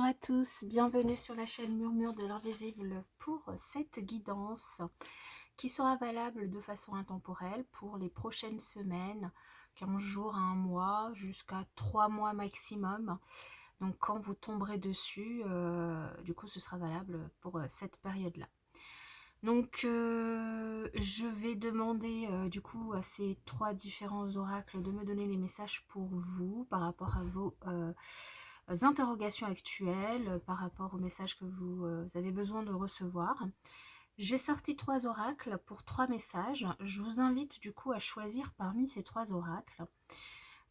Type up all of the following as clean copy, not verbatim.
à tous, bienvenue sur la chaîne Murmure de l'Invisible pour cette guidance qui sera valable de façon intemporelle pour les prochaines semaines, 15 jours à un mois, jusqu'à 3 mois maximum. Donc quand vous tomberez dessus, du coup ce sera valable pour cette période-là. Donc je vais demander du coup à ces 3 différents oracles de me donner les messages pour vous par rapport à vos interrogations actuelles, par rapport aux messages que vous avez besoin de recevoir. J'ai sorti 3 oracles pour 3 messages. Je vous invite du coup à choisir parmi ces 3 oracles.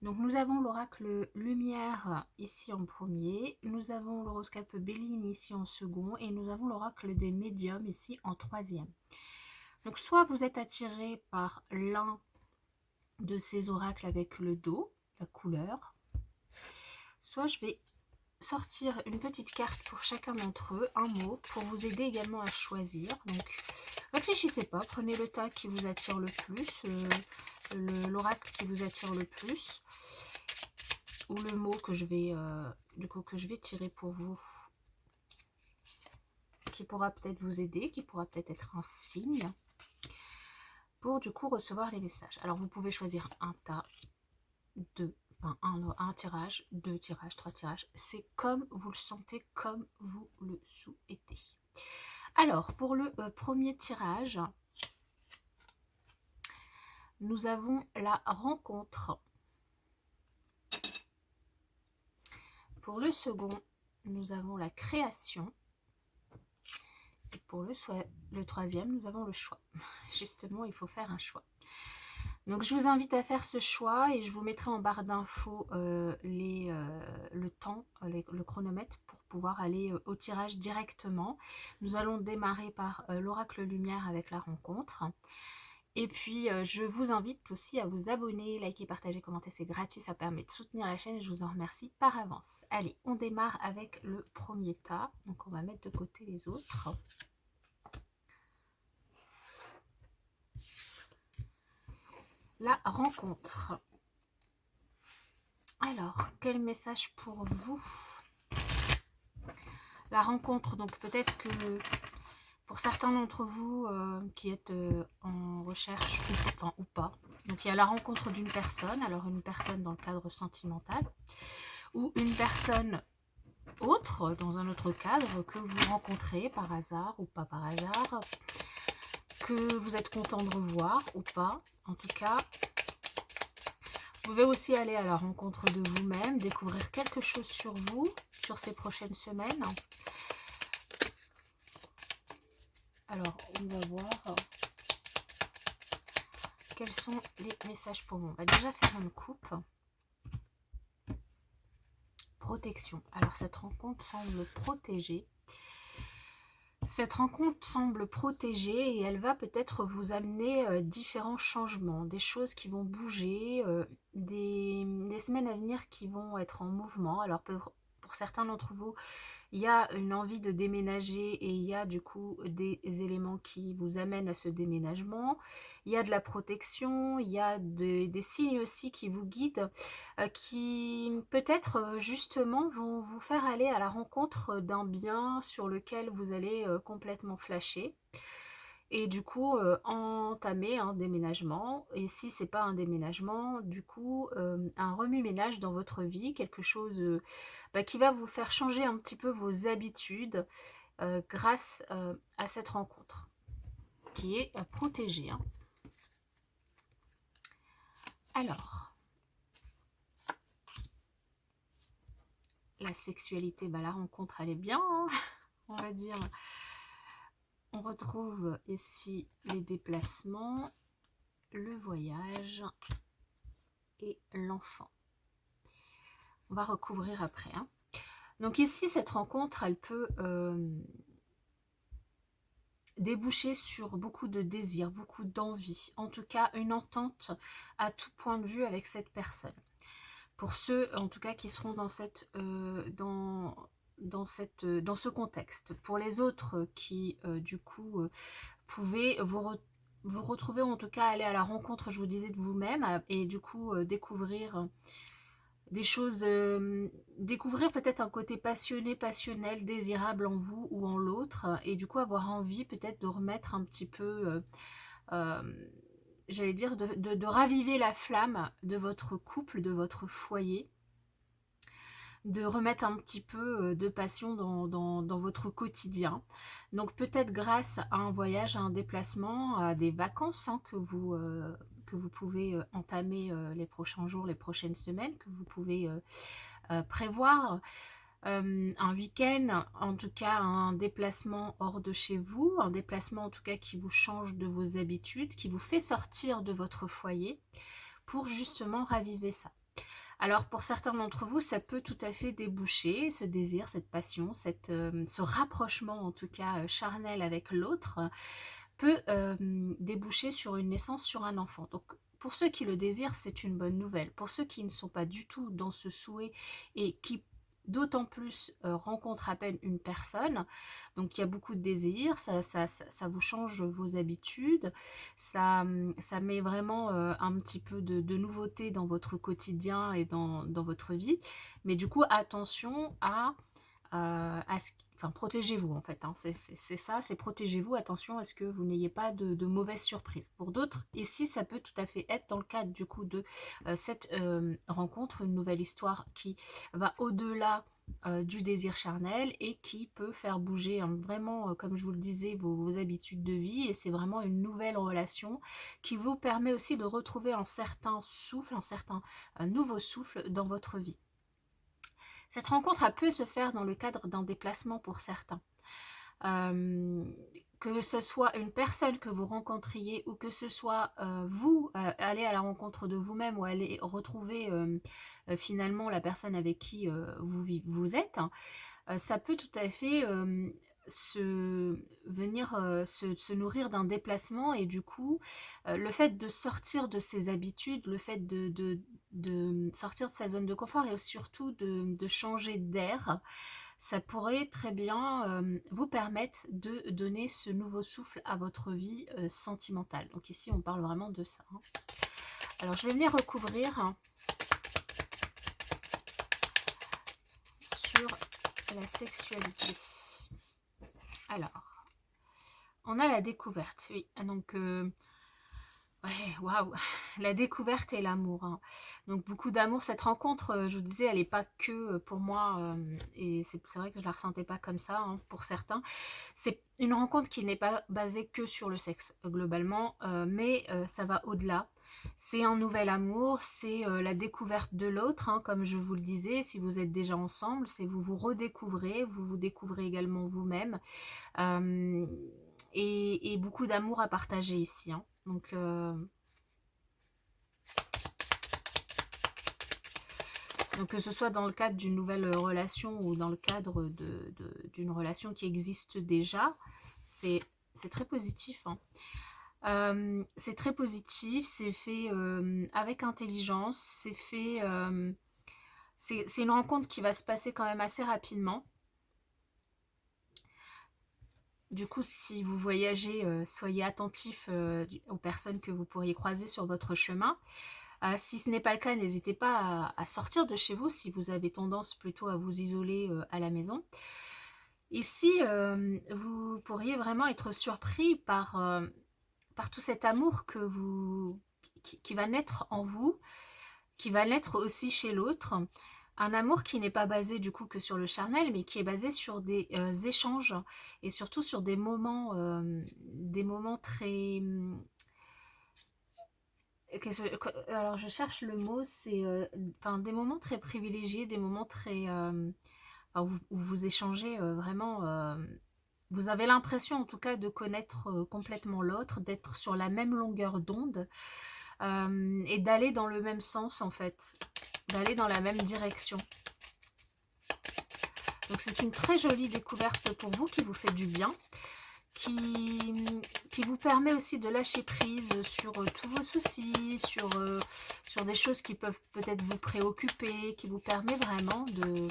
Donc nous avons l'oracle lumière ici en premier, nous avons l'horoscope Béline ici en second et nous avons l'oracle des médiums ici en troisième. Donc soit vous êtes attiré par l'un de ces oracles avec le dos, la couleur, soit je vais sortir une petite carte pour chacun d'entre eux, un mot, pour vous aider également à choisir. Donc réfléchissez pas, prenez le tas qui vous attire le plus, l'oracle qui vous attire le plus, ou le mot que je vais tirer pour vous, qui pourra peut-être vous aider, qui pourra peut-être être un signe pour du coup recevoir les messages. Alors vous pouvez choisir un tas, un tirage, 2 tirages, 3 tirages, c'est comme vous le sentez, comme vous le souhaitez. Alors pour le premier tirage, nous avons la rencontre. Pour le second, nous avons la création. Et pour le troisième, nous avons le choix. Justement, il faut faire un choix. Donc, je vous invite à faire ce choix et je vous mettrai en barre d'infos le temps, le chronomètre pour pouvoir aller au tirage directement. Nous allons démarrer par l'oracle lumière avec la rencontre. Et puis, je vous invite aussi à vous abonner, liker, partager, commenter, c'est gratuit, ça permet de soutenir la chaîne et je vous en remercie par avance. Allez, on démarre avec le premier tas. Donc, on va mettre de côté les autres. La rencontre. Alors, quel message pour vous? La rencontre, donc peut-être que pour certains d'entre vous qui êtes en recherche ou pas, donc il y a la rencontre d'une personne, alors une personne dans le cadre sentimental, ou une personne autre, dans un autre cadre, que vous rencontrez par hasard ou pas par hasard, que vous êtes content de revoir ou pas. En tout cas, vous pouvez aussi aller à la rencontre de vous-même, découvrir quelque chose sur vous, sur ces prochaines semaines. Alors, on va voir quels sont les messages pour vous. On va déjà faire une coupe. Protection. Alors, cette rencontre semble protégée. Cette rencontre semble protégée et elle va peut-être vous amener différents changements, des choses qui vont bouger, des semaines à venir qui vont être en mouvement. Alors, pour certains d'entre vous, il y a une envie de déménager et il y a du coup des éléments qui vous amènent à ce déménagement. Il y a de la protection, il y a des signes aussi qui vous guident, qui peut-être justement vont vous faire aller à la rencontre d'un bien sur lequel vous allez complètement flasher. Et du coup, entamer un déménagement. Et si c'est pas un déménagement, du coup, un remue-ménage dans votre vie, quelque chose qui va vous faire changer un petit peu vos habitudes grâce à cette rencontre qui est protégée. Hein. Alors, la sexualité, la rencontre, elle est bien, hein, on va dire. On retrouve ici les déplacements, le voyage et l'enfant. On va recouvrir après. Hein. Donc ici, cette rencontre, elle peut déboucher sur beaucoup de désirs, beaucoup d'envie. En tout cas, une entente à tout point de vue avec cette personne. Pour ceux, en tout cas, qui seront dans ce contexte. Pour les autres qui, du coup, pouvez vous retrouver, en tout cas, aller à la rencontre, je vous disais, de vous-même et du coup, découvrir des choses, découvrir peut-être un côté passionné, passionnel, désirable en vous ou en l'autre, et du coup avoir envie peut-être de remettre un petit peu, euh, j'allais dire, de raviver la flamme de votre couple, de votre foyer, de remettre un petit peu de passion dans votre quotidien. Donc peut-être grâce à un voyage, à un déplacement, à des vacances hein, que vous pouvez entamer les prochains jours, les prochaines semaines, que vous pouvez prévoir. Un week-end, en tout cas un déplacement hors de chez vous, un déplacement en tout cas qui vous change de vos habitudes, qui vous fait sortir de votre foyer pour justement raviver ça. Alors pour certains d'entre vous, ça peut tout à fait déboucher, ce désir, cette passion, ce rapprochement en tout cas charnel avec l'autre, peut déboucher sur une naissance, sur un enfant. Donc pour ceux qui le désirent, c'est une bonne nouvelle. Pour ceux qui ne sont pas du tout dans ce souhait et qui d'autant plus rencontrent à peine une personne, donc il y a beaucoup de désir, ça vous change vos habitudes, ça met vraiment un petit peu de nouveauté dans votre quotidien et dans votre vie, mais du coup attention à ce enfin, protégez-vous en fait, hein. C'est ça, c'est protégez-vous, attention à ce que vous n'ayez pas de mauvaises surprises. Pour d'autres, ici, ça peut tout à fait être dans le cadre du coup de cette rencontre, une nouvelle histoire qui va au-delà du désir charnel et qui peut faire bouger hein, vraiment, comme je vous le disais, vos habitudes de vie, et c'est vraiment une nouvelle relation qui vous permet aussi de retrouver un certain souffle, un nouveau souffle dans votre vie. Cette rencontre, elle peut se faire dans le cadre d'un déplacement pour certains. Que ce soit une personne que vous rencontriez ou que ce soit vous, aller à la rencontre de vous-même ou aller retrouver finalement la personne avec qui vous êtes, hein, ça peut tout à fait venir se nourrir d'un déplacement, et du coup le fait de sortir de ses habitudes, le fait de sortir de sa zone de confort et surtout de changer d'air, ça pourrait très bien vous permettre de donner ce nouveau souffle à votre vie sentimentale. Donc ici on parle vraiment de ça, hein. Alors je vais venir recouvrir hein, sur la sexualité. Alors, on a la découverte, oui. Donc, ouais, waouh, la découverte et l'amour, hein. Donc, beaucoup d'amour. Cette rencontre, je vous disais, elle n'est pas que pour moi, et c'est vrai que je ne la ressentais pas comme ça, hein, pour certains. C'est une rencontre qui n'est pas basée que sur le sexe, globalement, mais ça va au-delà. C'est un nouvel amour, c'est la découverte de l'autre, hein, comme je vous le disais. Si vous êtes déjà ensemble, c'est vous vous redécouvrez, vous vous découvrez également vous-même. Euh, et beaucoup d'amour à partager ici, hein. Donc que ce soit dans le cadre d'une nouvelle relation ou dans le cadre d'une relation qui existe déjà, c'est très positif, hein. C'est très positif, c'est fait avec intelligence, c'est fait... c'est une rencontre qui va se passer quand même assez rapidement. Du coup, si vous voyagez, soyez attentif aux personnes que vous pourriez croiser sur votre chemin. Si ce n'est pas le cas, n'hésitez pas à sortir de chez vous si vous avez tendance plutôt à vous isoler à la maison. Ici, vous pourriez vraiment être surpris par tout cet amour qui va naître en vous, qui va naître aussi chez l'autre. Un amour qui n'est pas basé du coup que sur le charnel, mais qui est basé sur des échanges et surtout sur des moments très... Alors je cherche le mot, c'est des moments très privilégiés, des moments très... où vous échangez vraiment... vous avez l'impression en tout cas de connaître complètement l'autre, d'être sur la même longueur d'onde et d'aller dans le même sens en fait, d'aller dans la même direction. Donc c'est une très jolie découverte pour vous qui vous fait du bien, qui vous permet aussi de lâcher prise sur tous vos soucis, sur des choses qui peuvent peut-être vous préoccuper, qui vous permet vraiment de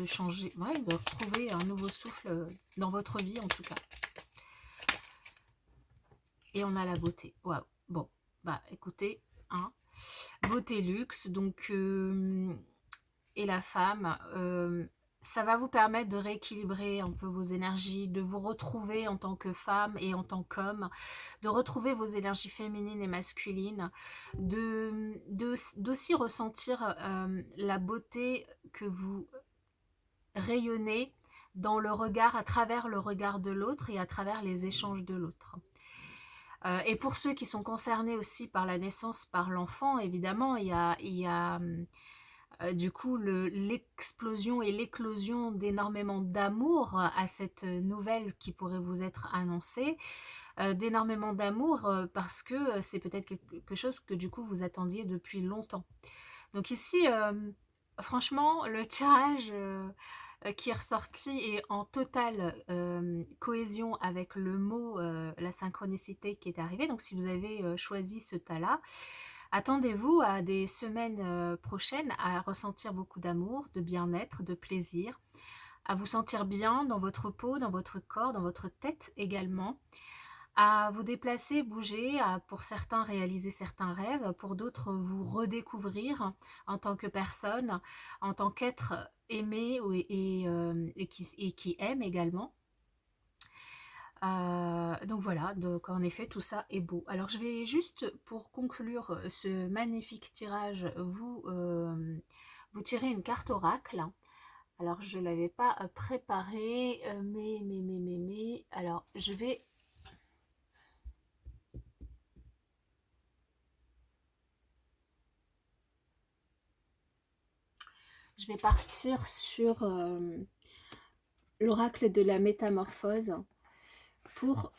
changer, ouais, de retrouver un nouveau souffle dans votre vie en tout cas. Et on a la beauté. Waouh. Bon, bah écoutez, hein, beauté luxe, donc et la femme, ça va vous permettre de rééquilibrer un peu vos énergies, de vous retrouver en tant que femme et en tant qu'homme, de retrouver vos énergies féminines et masculines, d'aussi ressentir la beauté que vous rayonnez dans le regard, à travers le regard de l'autre et à travers les échanges de l'autre. Et pour ceux qui sont concernés aussi par la naissance, par l'enfant, évidemment, il y a du coup l'explosion et l'éclosion d'énormément d'amour à cette nouvelle qui pourrait vous être annoncée, d'énormément d'amour parce que c'est peut-être quelque chose que du coup vous attendiez depuis longtemps. Donc ici, franchement, le tirage qui est ressorti est en totale cohésion avec le mot, la synchronicité qui est arrivée. Donc si vous avez choisi ce tas-là, attendez-vous à des semaines prochaines à ressentir beaucoup d'amour, de bien-être, de plaisir, à vous sentir bien dans votre peau, dans votre corps, dans votre tête également, à vous déplacer, bouger, à pour certains réaliser certains rêves, pour d'autres vous redécouvrir en tant que personne, en tant qu'être aimé et qui aime également. Donc voilà, donc en effet tout ça est beau. Alors je vais juste pour conclure ce magnifique tirage vous tirer une carte oracle. Alors je ne l'avais pas préparée, mais alors je vais partir sur l'oracle de la métamorphose pour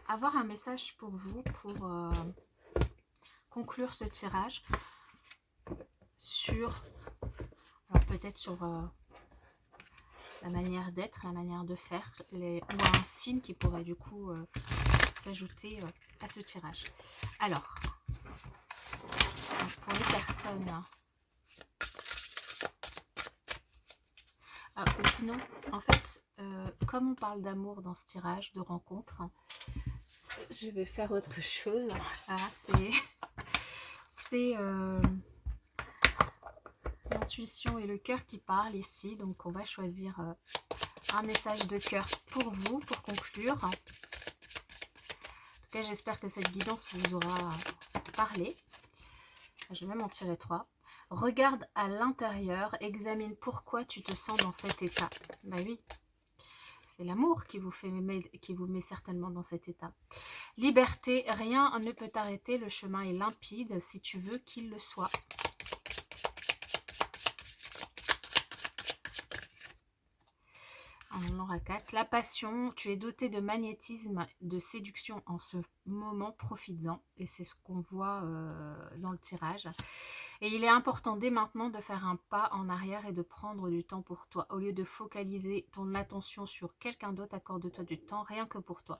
avoir un message pour vous, pour conclure ce tirage sur, alors peut-être sur la manière d'être, la manière de faire, ou un signe qui pourrait du coup s'ajouter à ce tirage. Alors, pour les personnes... ou sinon, en fait, comme on parle d'amour dans ce tirage, de rencontre, je vais faire autre chose. Ah, c'est l'intuition et le cœur qui parlent ici. Donc, on va choisir un message de cœur pour vous, pour conclure. En tout cas, j'espère que cette guidance vous aura parlé. Je vais même en tirer 3. Regarde à l'intérieur, examine pourquoi tu te sens dans cet état. Bah oui, c'est l'amour qui vous met certainement dans cet état. Liberté, rien ne peut t'arrêter, le chemin est limpide si tu veux qu'il le soit. On aura 4. La passion, tu es doté de magnétisme, de séduction en ce moment, profites-en. Et c'est ce qu'on voit dans le tirage. Et il est important dès maintenant de faire un pas en arrière et de prendre du temps pour toi. Au lieu de focaliser ton attention sur quelqu'un d'autre, accorde-toi du temps rien que pour toi.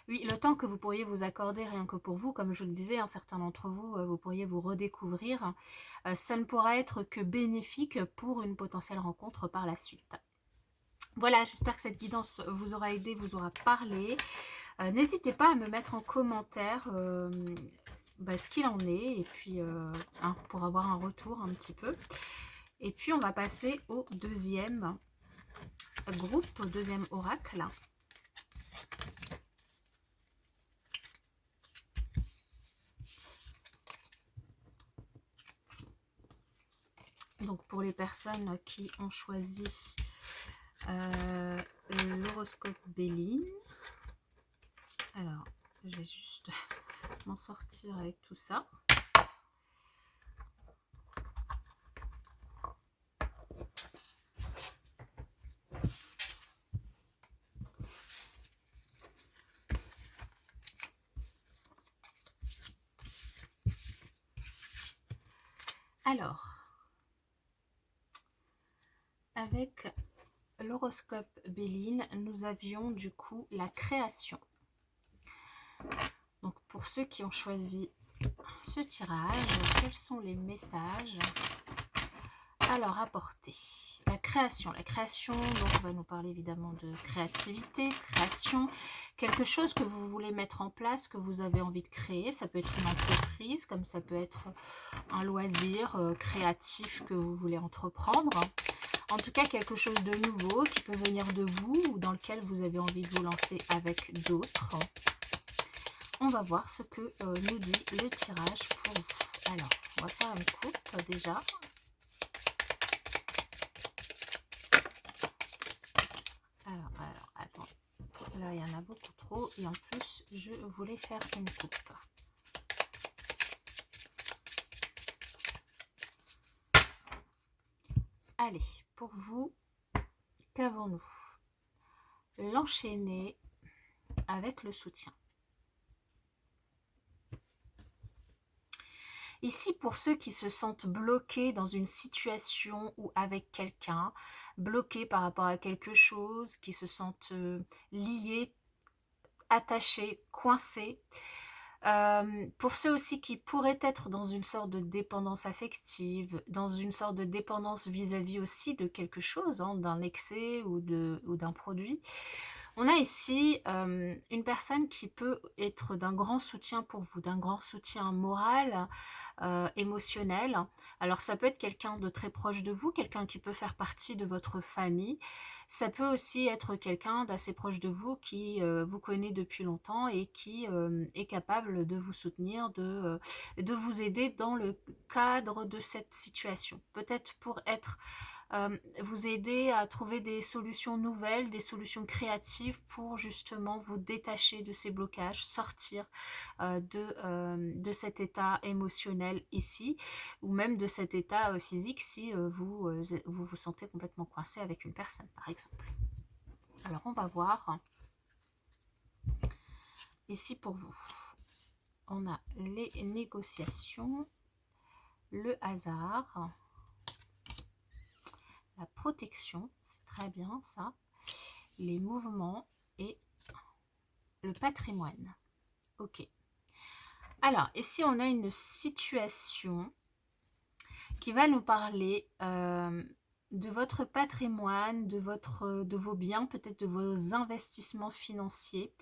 Oui, le temps que vous pourriez vous accorder rien que pour vous, comme je le disais, certains d'entre vous, vous pourriez vous redécouvrir. Ça ne pourra être que bénéfique pour une potentielle rencontre par la suite. Voilà, j'espère que cette guidance vous aura aidé, vous aura parlé. N'hésitez pas à me mettre en commentaire ce qu'il en est, et puis pour avoir un retour un petit peu. Et puis on va passer au deuxième groupe, au deuxième oracle. Donc pour les personnes qui ont choisi l'horoscope Béline. Alors, je vais juste m'en sortir avec tout ça. Alors, avec l'horoscope Béline, nous avions du coup la création. Donc pour ceux qui ont choisi ce tirage, quels sont les messages Alors, apporter la création. La création, donc on va nous parler évidemment de créativité, création, quelque chose que vous voulez mettre en place, que vous avez envie de créer. Ça peut être une entreprise, comme ça peut être un loisir créatif que vous voulez entreprendre. En tout cas, quelque chose de nouveau qui peut venir de vous ou dans lequel vous avez envie de vous lancer avec d'autres. On va voir ce que nous dit le tirage pour vous. Alors, on va faire une coupe déjà. Alors, attends. Là, il y en a beaucoup trop. Et en plus, je voulais faire une coupe. Allez, pour vous, qu'avons-nous? L'enchaîner avec le soutien. Ici, pour ceux qui se sentent bloqués dans une situation ou avec quelqu'un, bloqués par rapport à quelque chose, qui se sentent liés, attachés, coincés. Pour ceux aussi qui pourraient être dans une sorte de dépendance affective, dans une sorte de dépendance vis-à-vis aussi de quelque chose, hein, d'un excès ou d'un produit. On a ici une personne qui peut être d'un grand soutien pour vous, d'un grand soutien moral, émotionnel. Alors ça peut être quelqu'un de très proche de vous, quelqu'un qui peut faire partie de votre famille. Ça peut aussi être quelqu'un d'assez proche de vous qui vous connaît depuis longtemps et qui est capable de vous soutenir, de vous aider dans le cadre de cette situation. Peut-être pour être vous aider à trouver des solutions nouvelles, des solutions créatives pour justement vous détacher de ces blocages, sortir de cet état émotionnel ici, ou même de cet état physique si vous sentez complètement coincé avec une personne, par exemple. Alors, on va voir ici pour vous. On a les négociations, le hasard, la protection, c'est très bien ça, les mouvements et le patrimoine. Ok. Alors, ici, on a une situation qui va nous parler de votre patrimoine, de vos biens, peut-être de vos investissements financiers.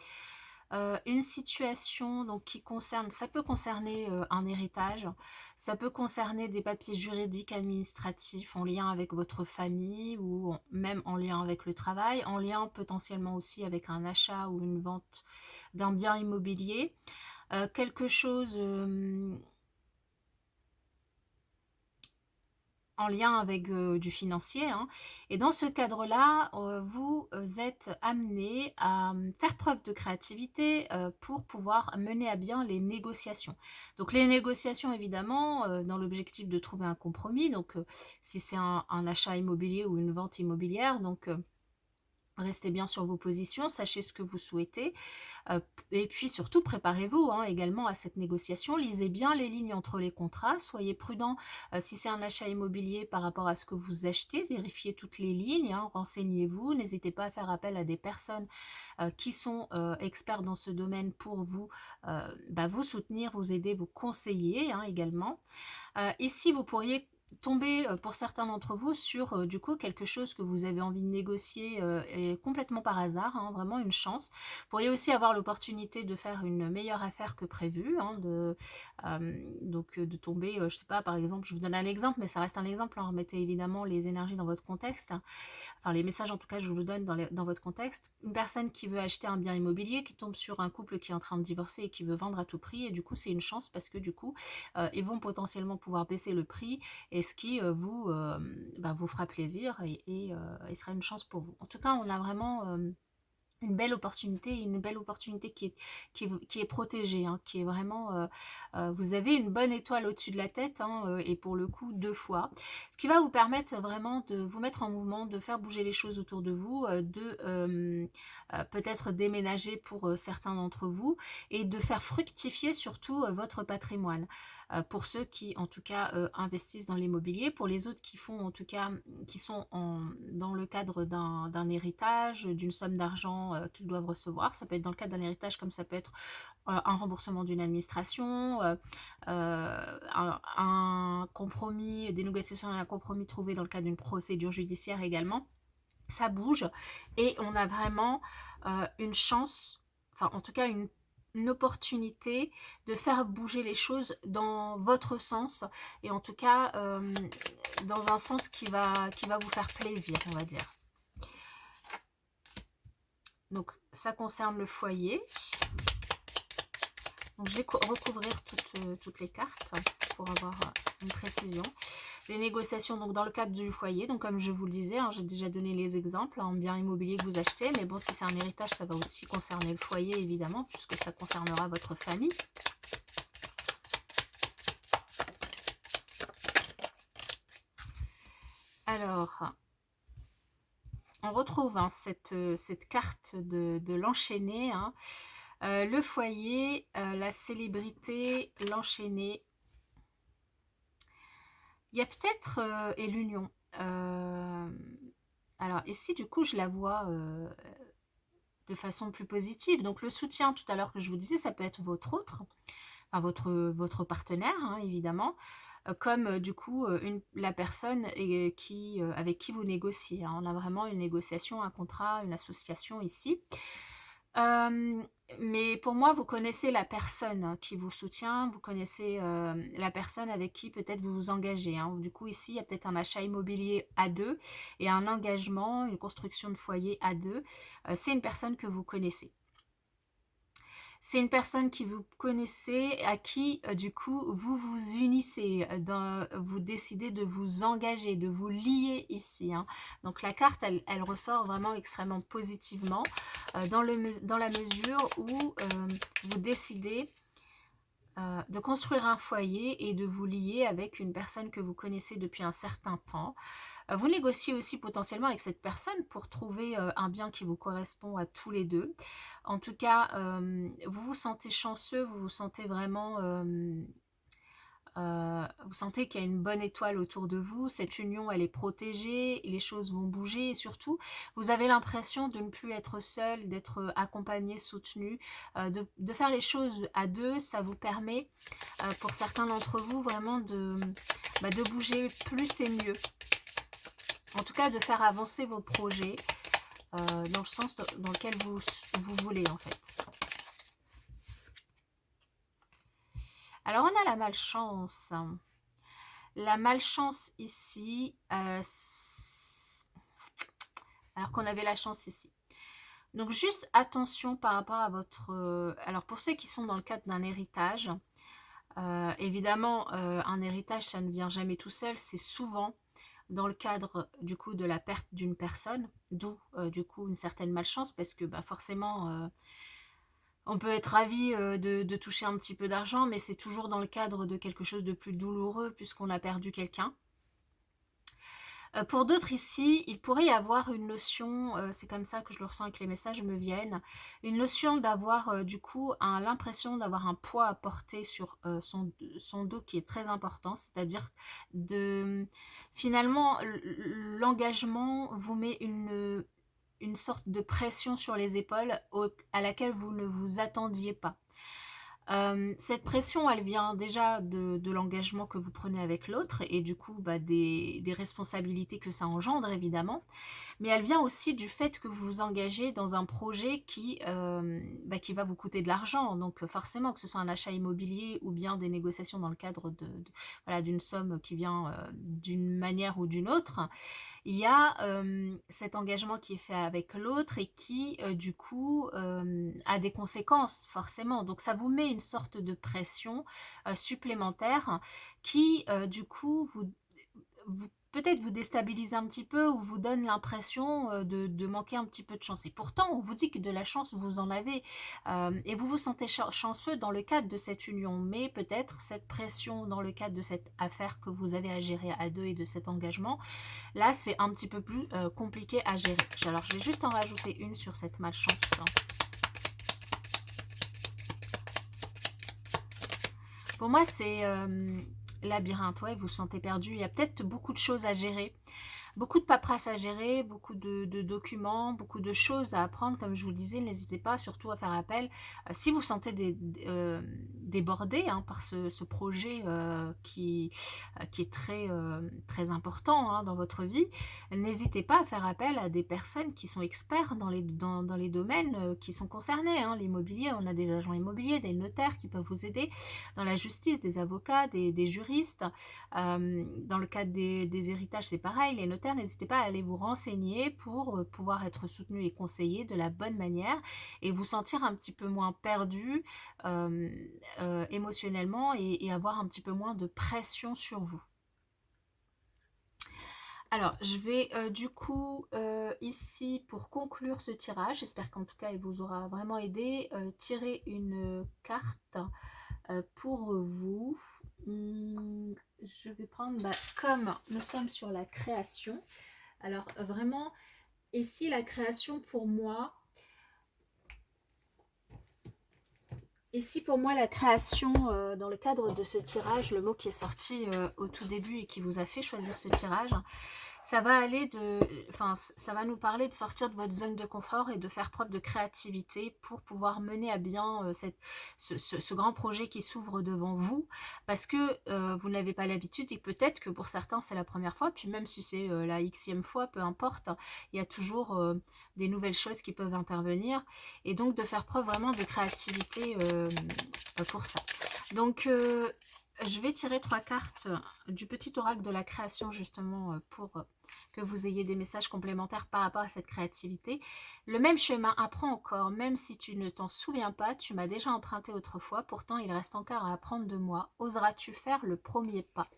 Une situation donc qui concerne, ça peut concerner un héritage, ça peut concerner des papiers juridiques administratifs en lien avec votre famille ou même en lien avec le travail, en lien potentiellement aussi avec un achat ou une vente d'un bien immobilier, quelque chose en lien avec du financier, hein. Et dans ce cadre-là, vous êtes amené à faire preuve de créativité pour pouvoir mener à bien les négociations. Donc les négociations, évidemment, dans l'objectif de trouver un compromis, donc si c'est un achat immobilier ou une vente immobilière, donc restez bien sur vos positions, sachez ce que vous souhaitez, et puis surtout préparez-vous également à cette négociation, lisez bien les lignes entre les contrats, soyez prudent si c'est un achat immobilier par rapport à ce que vous achetez, vérifiez toutes les lignes, renseignez-vous, n'hésitez pas à faire appel à des personnes qui sont experts dans ce domaine pour vous, vous soutenir, vous aider, vous conseiller également. Ici, vous pourriez tomber pour certains d'entre vous sur du coup quelque chose que vous avez envie de négocier et complètement par hasard, vraiment une chance. Vous pourriez aussi avoir l'opportunité de faire une meilleure affaire que prévu, donc de tomber, je sais pas, par exemple, je vous donne un exemple, mais ça reste un exemple, remettez évidemment les énergies dans votre contexte, enfin les messages en tout cas je vous le donne dans votre contexte. Une personne qui veut acheter un bien immobilier, qui tombe sur un couple qui est en train de divorcer et qui veut vendre à tout prix, et du coup c'est une chance parce que du coup ils vont potentiellement pouvoir baisser le prix, et ce qui vous fera plaisir et sera une chance pour vous. En tout cas, on a vraiment une belle opportunité qui est protégée, qui est vraiment, vous avez une bonne étoile au-dessus de la tête, et pour le coup 2 fois, ce qui va vous permettre vraiment de vous mettre en mouvement, de faire bouger les choses autour de vous, de peut-être déménager pour certains d'entre vous, et de faire fructifier surtout votre patrimoine. Pour ceux qui en tout cas investissent dans l'immobilier, pour les autres qui font en tout cas, qui sont dans le cadre d'un héritage, d'une somme d'argent qu'ils doivent recevoir, ça peut être dans le cadre d'un héritage comme ça peut être un remboursement d'une administration, un compromis, des négociations et un compromis trouvé dans le cadre d'une procédure judiciaire également. Ça bouge et on a vraiment une chance, enfin en tout cas une opportunité de faire bouger les choses dans votre sens et en tout cas dans un sens qui va vous faire plaisir, on va dire. Donc ça concerne le foyer. Donc je vais recouvrir toutes les cartes pour avoir une précision. Les négociations donc dans le cadre du foyer, donc comme je vous le disais, hein, j'ai déjà donné les exemples en bien immobilier que vous achetez, mais bon, si c'est un héritage, ça va aussi concerner le foyer évidemment, puisque ça concernera votre famille. Alors, on retrouve hein, cette carte de l'enchaîné, hein, le foyer, la célébrité, l'enchaîné. Il y a peut-être, et l'union. Alors ici, du coup, je la vois de façon plus positive. Donc le soutien, tout à l'heure que je vous disais, ça peut être votre autre, enfin votre partenaire, hein, évidemment, comme du coup la personne avec qui vous négociez. Hein. On a vraiment une négociation, un contrat, une association ici. Mais pour moi, vous connaissez la personne qui vous soutient, vous connaissez la personne avec qui peut-être vous vous engagez. Hein. Du coup, ici, il y a peut-être un achat immobilier à deux et un engagement, une construction de foyer à deux. C'est une personne que vous connaissez. C'est une personne qui vous connaissez, à qui, du coup, vous vous unissez, vous décidez de vous engager, de vous lier ici. Hein. Donc la carte, elle ressort vraiment extrêmement positivement dans la mesure où vous décidez de construire un foyer et de vous lier avec une personne que vous connaissez depuis un certain temps. Vous négociez aussi potentiellement avec cette personne pour trouver un bien qui vous correspond à tous les deux. En tout cas, vous vous sentez chanceux, vous vous sentez vraiment... vous sentez qu'il y a une bonne étoile autour de vous, cette union elle est protégée, les choses vont bouger et surtout vous avez l'impression de ne plus être seul, d'être accompagné, soutenu, de faire les choses à deux. Ça vous permet pour certains d'entre vous vraiment de bouger plus et mieux, en tout cas de faire avancer vos projets dans le sens dans lequel vous voulez en fait. Alors, on a la malchance. La malchance ici, alors qu'on avait la chance ici. Donc, juste attention par rapport à votre... alors, pour ceux qui sont dans le cadre d'un héritage, évidemment, un héritage, ça ne vient jamais tout seul. C'est souvent dans le cadre, du coup, de la perte d'une personne, d'où, du coup, une certaine malchance, parce que, forcément... on peut être ravi de toucher un petit peu d'argent, mais c'est toujours dans le cadre de quelque chose de plus douloureux puisqu'on a perdu quelqu'un. Pour d'autres ici, il pourrait y avoir une notion, c'est comme ça que je le ressens et que les messages me viennent, une notion d'avoir du coup l'impression d'avoir un poids à porter sur son dos qui est très important, c'est-à-dire de finalement l'engagement vous met une sorte de pression sur les épaules à laquelle vous ne vous attendiez pas. Cette pression, elle vient déjà de l'engagement que vous prenez avec l'autre et du coup des responsabilités que ça engendre évidemment, mais elle vient aussi du fait que vous vous engagez dans un projet qui va vous coûter de l'argent. Donc forcément, que ce soit un achat immobilier ou bien des négociations dans le cadre d'une somme qui vient d'une manière ou d'une autre, il y a cet engagement qui est fait avec l'autre et qui, du coup, a des conséquences, forcément. Donc, ça vous met une sorte de pression supplémentaire qui, du coup, peut-être vous déstabilise un petit peu ou vous donne l'impression de manquer un petit peu de chance. Et pourtant, on vous dit que de la chance, vous en avez. Et vous vous sentez chanceux dans le cadre de cette union. Mais peut-être cette pression dans le cadre de cette affaire que vous avez à gérer à deux et de cet engagement, là, c'est un petit peu plus compliqué à gérer. Alors, je vais juste en rajouter une sur cette malchance. Pour moi, c'est labyrinthe. Ouais, vous vous sentez perdu. Il y a peut-être beaucoup de choses à gérer. beaucoup de paperasse à gérer, beaucoup de documents, beaucoup de choses à apprendre. Comme je vous le disais, n'hésitez pas surtout à faire appel. Si vous sentez débordé hein, par ce projet qui est très important hein, dans votre vie, n'hésitez pas à faire appel à des personnes qui sont experts dans les domaines qui sont concernés. Hein. L'immobilier, on a des agents immobiliers, des notaires qui peuvent vous aider. Dans la justice, des avocats, des juristes. Dans le cadre des héritages, c'est pareil. Les notaires, n'hésitez pas à aller vous renseigner pour pouvoir être soutenu et conseillé de la bonne manière et vous sentir un petit peu moins perdu émotionnellement et avoir un petit peu moins de pression sur vous. Alors, je vais du coup ici pour conclure ce tirage, j'espère qu'en tout cas il vous aura vraiment aidé, tirer une carte pour vous. Je vais prendre, comme nous sommes sur la création, alors vraiment ici la création pour moi, la création, dans le cadre de ce tirage, le mot qui est sorti au tout début et qui vous a fait choisir ce tirage, ça va ça va nous parler de sortir de votre zone de confort et de faire preuve de créativité pour pouvoir mener à bien ce grand projet qui s'ouvre devant vous, parce que vous n'avez pas l'habitude et peut-être que pour certains c'est la première fois, puis même si c'est la xème fois, peu importe, il y a toujours des nouvelles choses qui peuvent intervenir et donc de faire preuve vraiment de créativité pour ça. Donc je vais tirer 3 cartes du petit oracle de la création justement pour que vous ayez des messages complémentaires par rapport à cette créativité. Le même chemin apprend encore, même si tu ne t'en souviens pas, tu m'as déjà emprunté autrefois, pourtant il reste encore à apprendre de moi. Oseras-tu faire le premier pas?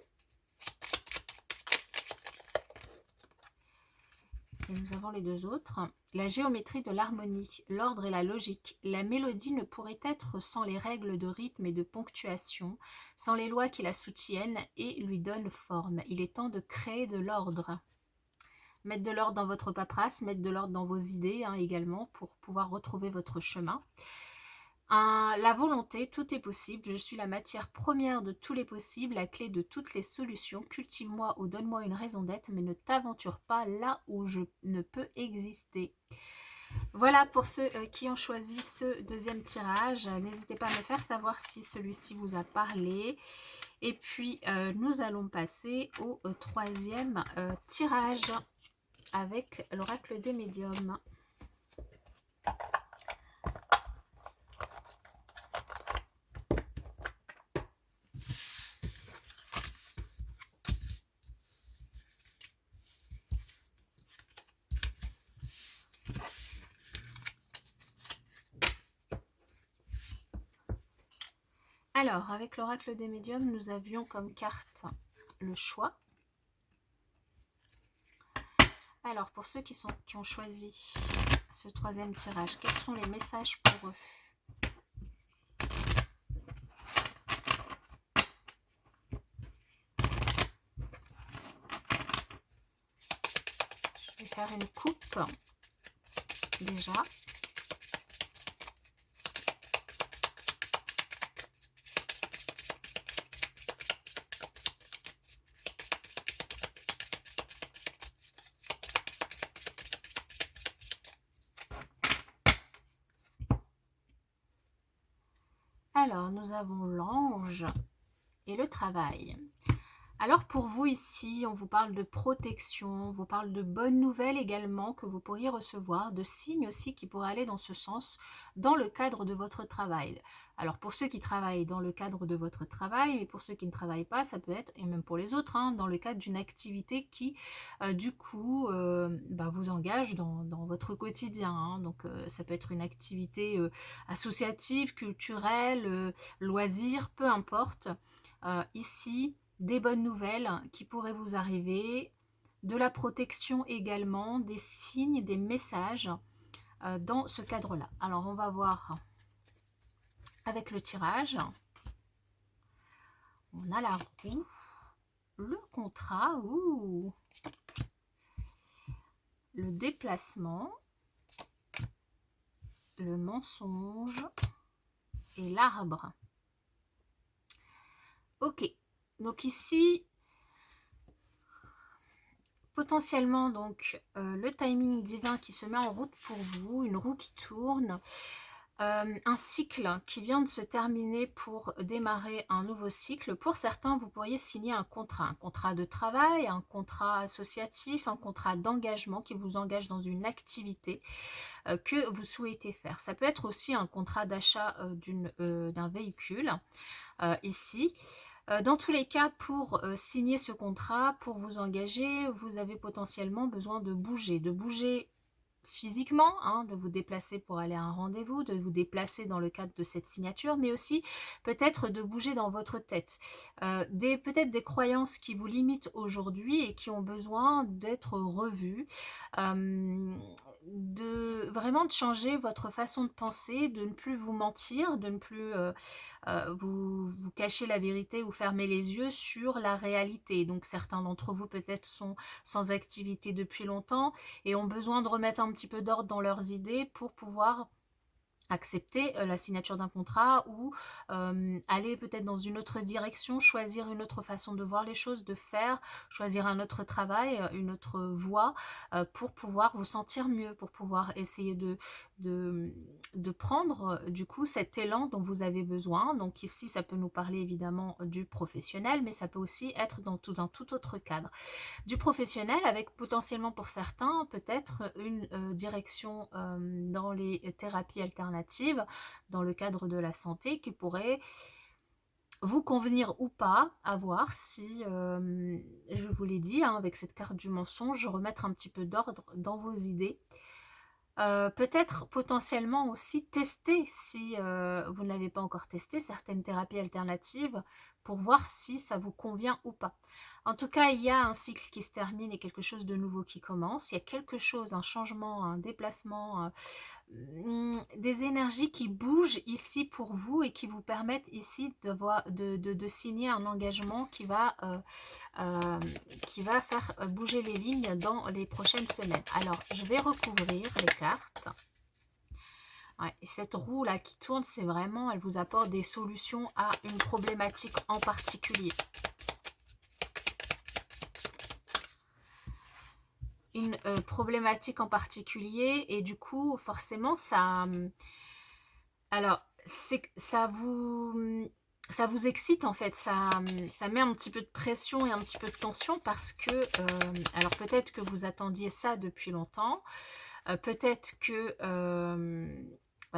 Et nous avons les deux autres. La géométrie de l'harmonie, l'ordre et la logique. La mélodie ne pourrait être sans les règles de rythme et de ponctuation, sans les lois qui la soutiennent et lui donnent forme. Il est temps de créer de l'ordre. Mettre de l'ordre dans votre paperasse, mettre de l'ordre dans vos idées hein, également pour pouvoir retrouver votre chemin. La volonté, tout est possible, je suis la matière première de tous les possibles, la clé de toutes les solutions, cultive-moi ou donne-moi une raison d'être, mais ne t'aventure pas là où je ne peux exister. Voilà pour ceux qui ont choisi ce deuxième tirage, n'hésitez pas à me faire savoir si celui-ci vous a parlé. Et puis nous allons passer au troisième tirage avec l'oracle des médiums. Alors, avec l'oracle des médiums, nous avions comme carte le choix. Alors, pour ceux qui ont choisi ce troisième tirage, quels sont les messages pour eux? Je vais faire une coupe déjà. Alors, nous avons l'ange et le travail. Alors pour vous ici, on vous parle de protection, on vous parle de bonnes nouvelles également que vous pourriez recevoir, de signes aussi qui pourraient aller dans ce sens dans le cadre de votre travail. Alors pour ceux qui travaillent dans le cadre de votre travail, et pour ceux qui ne travaillent pas, ça peut être, et même pour les autres, hein, dans le cadre d'une activité qui du coup vous engage dans votre quotidien. Hein. Donc ça peut être une activité associative, culturelle, loisir, peu importe. Ici, des bonnes nouvelles qui pourraient vous arriver, de la protection également, des signes, des messages dans ce cadre-là. Alors, on va voir avec le tirage. On a la roue, le contrat, le déplacement, le mensonge et l'arbre. Ok. Donc ici, potentiellement donc le timing divin qui se met en route pour vous, une roue qui tourne, un cycle qui vient de se terminer pour démarrer un nouveau cycle. Pour certains, vous pourriez signer un contrat de travail, un contrat associatif, un contrat d'engagement qui vous engage dans une activité que vous souhaitez faire. Ça peut être aussi un contrat d'achat d'un véhicule ici. Dans tous les cas, pour signer ce contrat, pour vous engager, vous avez potentiellement besoin de bouger physiquement, hein, de vous déplacer pour aller à un rendez-vous, de vous déplacer dans le cadre de cette signature, mais aussi peut-être de bouger dans votre tête. Peut-être des croyances qui vous limitent aujourd'hui et qui ont besoin d'être revues, vraiment de changer votre façon de penser, de ne plus vous mentir, de ne plus vous cacher la vérité ou fermer les yeux sur la réalité. Donc certains d'entre vous peut-être sont sans activité depuis longtemps et ont besoin de remettre un petit peu d'ordre dans leurs idées pour pouvoir accepter la signature d'un contrat ou aller peut-être dans une autre direction, choisir une autre façon de voir les choses, de faire, choisir un autre travail, une autre voie pour pouvoir vous sentir mieux, pour pouvoir essayer de prendre du coup cet élan dont vous avez besoin. Donc ici, ça peut nous parler évidemment du professionnel, mais ça peut aussi être dans un tout autre cadre. Du professionnel avec potentiellement pour certains peut-être une direction dans les thérapies alternatives, dans le cadre de la santé qui pourrait vous convenir ou pas, à voir si, je vous l'ai dit, hein, avec cette carte du mensonge, remettre un petit peu d'ordre dans vos idées. Peut-être potentiellement aussi tester, si vous ne l'avez pas encore testé, certaines thérapies alternatives pour voir si ça vous convient ou pas. En tout cas, il y a un cycle qui se termine et quelque chose de nouveau qui commence. Il y a quelque chose, un changement, un déplacement, des énergies qui bougent ici pour vous et qui vous permettent ici de signer un engagement qui va faire bouger les lignes dans les prochaines semaines. Alors, je vais recouvrir les cartes. Ouais, cette roue là qui tourne, c'est vraiment, elle vous apporte des solutions à une problématique en particulier. Une problématique en particulier et du coup, forcément, ça... alors, ça vous excite en fait, ça met un petit peu de pression et un petit peu de tension parce que, alors peut-être que vous attendiez ça depuis longtemps, peut-être que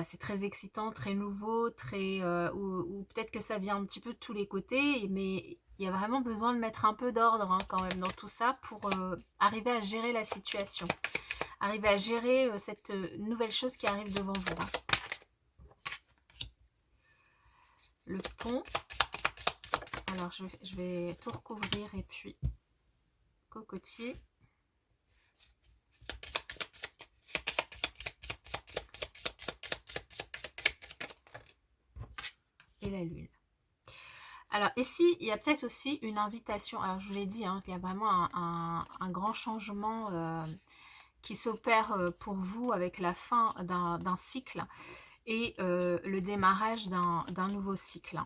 c'est très excitant, très nouveau, ou peut-être que ça vient un petit peu de tous les côtés, mais il y a vraiment besoin de mettre un peu d'ordre hein, quand même dans tout ça pour arriver à gérer la situation, arriver à gérer cette nouvelle chose qui arrive devant vous. Hein. Le pont. Alors, je vais tout recouvrir et puis cocotier. Et la lune. Alors ici, il y a peut-être aussi une invitation. Alors je vous l'ai dit, hein, il y a vraiment un grand changement qui s'opère pour vous avec la fin d'un cycle et le démarrage d'un nouveau cycle.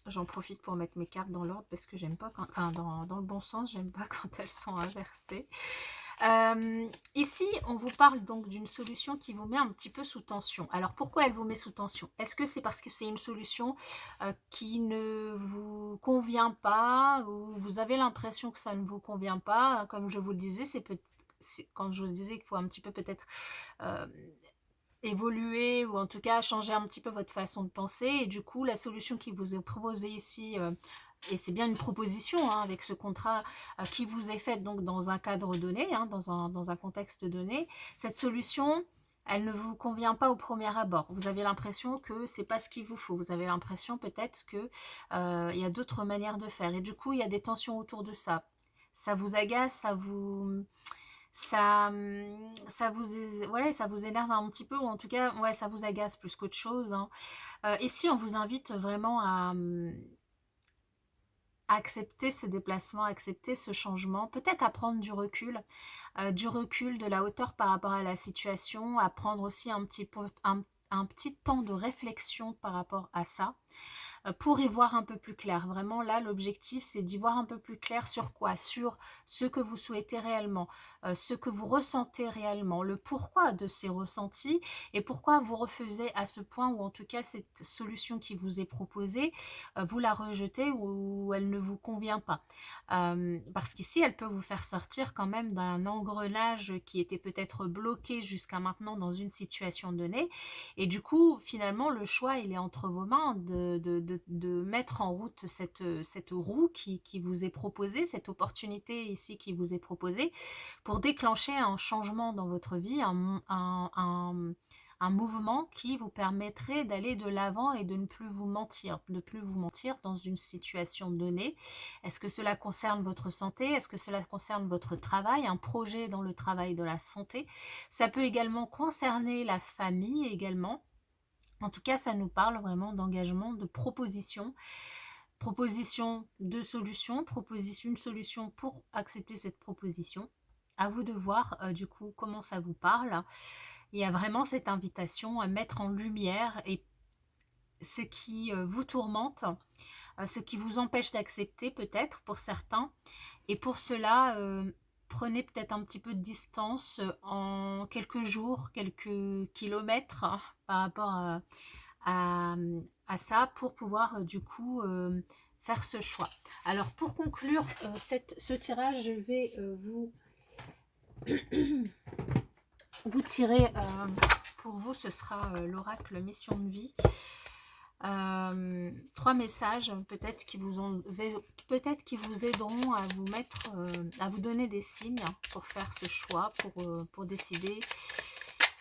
J'en profite pour mettre mes cartes dans l'ordre parce que j'aime pas, enfin dans le bon sens, j'aime pas quand elles sont inversées. Ici, on vous parle donc d'une solution qui vous met un petit peu sous tension. Alors, pourquoi elle vous met sous tension? Est-ce que c'est parce que c'est une solution qui ne vous convient pas ou vous avez l'impression que ça ne vous convient pas? Comme je vous le disais, quand je vous disais qu'il faut un petit peu peut-être évoluer ou en tout cas changer un petit peu votre façon de penser et du coup, la solution qui vous est proposée ici... et c'est bien une proposition hein, avec ce contrat qui vous est faite donc dans un cadre donné, hein, dans un contexte donné. Cette solution, elle ne vous convient pas au premier abord. Vous avez l'impression que c'est pas ce qu'il vous faut. Vous avez l'impression peut-être que il y a d'autres manières de faire. Et du coup, il y a des tensions autour de ça. Ça vous agace, ça vous énerve un petit peu, ou en tout cas, ouais, ça vous agace plus qu'autre chose. Hein. Ici, on vous invite vraiment à accepter ce déplacement, accepter ce changement, peut-être à prendre du recul, de la hauteur par rapport à la situation, à prendre aussi un petit temps de réflexion par rapport à ça. pour y voir un peu plus clair. Vraiment, là, l'objectif, c'est d'y voir un peu plus clair sur quoi? Sur ce que vous souhaitez réellement, ce que vous ressentez réellement, le pourquoi de ces ressentis et pourquoi vous refusez à ce point, ou en tout cas cette solution qui vous est proposée, vous la rejetez ou elle ne vous convient pas. Parce qu'ici, elle peut vous faire sortir quand même d'un engrenage qui était peut-être bloqué jusqu'à maintenant dans une situation donnée. Et du coup, finalement, le choix, il est entre vos mains de mettre en route cette roue qui vous est proposée, cette opportunité ici qui vous est proposée, pour déclencher un changement dans votre vie, un mouvement qui vous permettrait d'aller de l'avant et de ne plus vous mentir, dans une situation donnée. Est-ce que cela concerne votre santé? Est-ce que cela concerne votre travail, un projet dans le travail de la santé? Ça peut également concerner la famille également. En tout cas, ça nous parle vraiment d'engagement, de proposition. Proposition de solution, une solution pour accepter cette proposition. À vous de voir du coup comment ça vous parle. Il y a vraiment cette invitation à mettre en lumière et ce qui vous tourmente, ce qui vous empêche d'accepter peut-être pour certains. Et pour cela, prenez peut-être un petit peu de distance en quelques jours, quelques kilomètres par rapport à, ça pour pouvoir du coup faire ce choix. Alors pour conclure ce tirage, je vais vous tirer, pour vous ce sera l'oracle mission de vie. 3 messages peut-être qui vous aideront à vous mettre à vous donner des signes pour faire ce choix, pour décider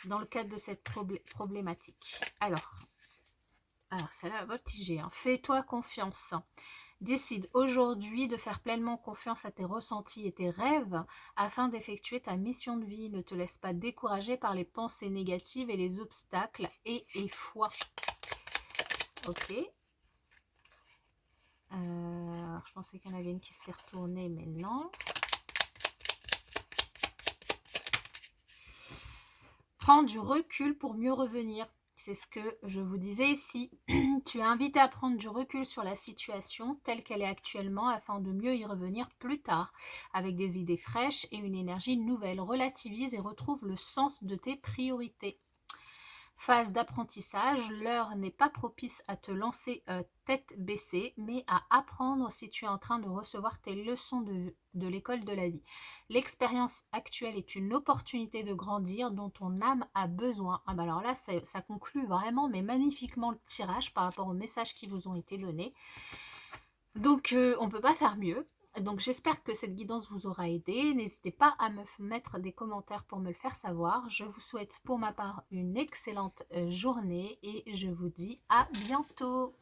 dans le cadre de cette problématique. Alors c'est là voltigé, hein. Fais-toi confiance. Décide aujourd'hui de faire pleinement confiance à tes ressentis et tes rêves afin d'effectuer ta mission de vie. Ne te laisse pas décourager par les pensées négatives et les obstacles et aie foi. Ok. Alors, je pensais qu'il y en avait une qui s'était retournée, mais non. Prends du recul pour mieux revenir. C'est ce que je vous disais ici. Tu es invité à prendre du recul sur la situation telle qu'elle est actuellement afin de mieux y revenir plus tard, avec des idées fraîches et une énergie nouvelle. Relativise et retrouve le sens de tes priorités. Phase d'apprentissage, l'heure n'est pas propice à te lancer tête baissée, mais à apprendre si tu es en train de recevoir tes leçons de l'école de la vie. L'expérience actuelle est une opportunité de grandir dont ton âme a besoin. Ah bah alors là, ça conclut vraiment, mais magnifiquement le tirage par rapport aux messages qui vous ont été donnés. Donc, on ne peut pas faire mieux. Donc j'espère que cette guidance vous aura aidé. N'hésitez pas à me mettre des commentaires pour me le faire savoir. Je vous souhaite pour ma part une excellente journée et je vous dis à bientôt.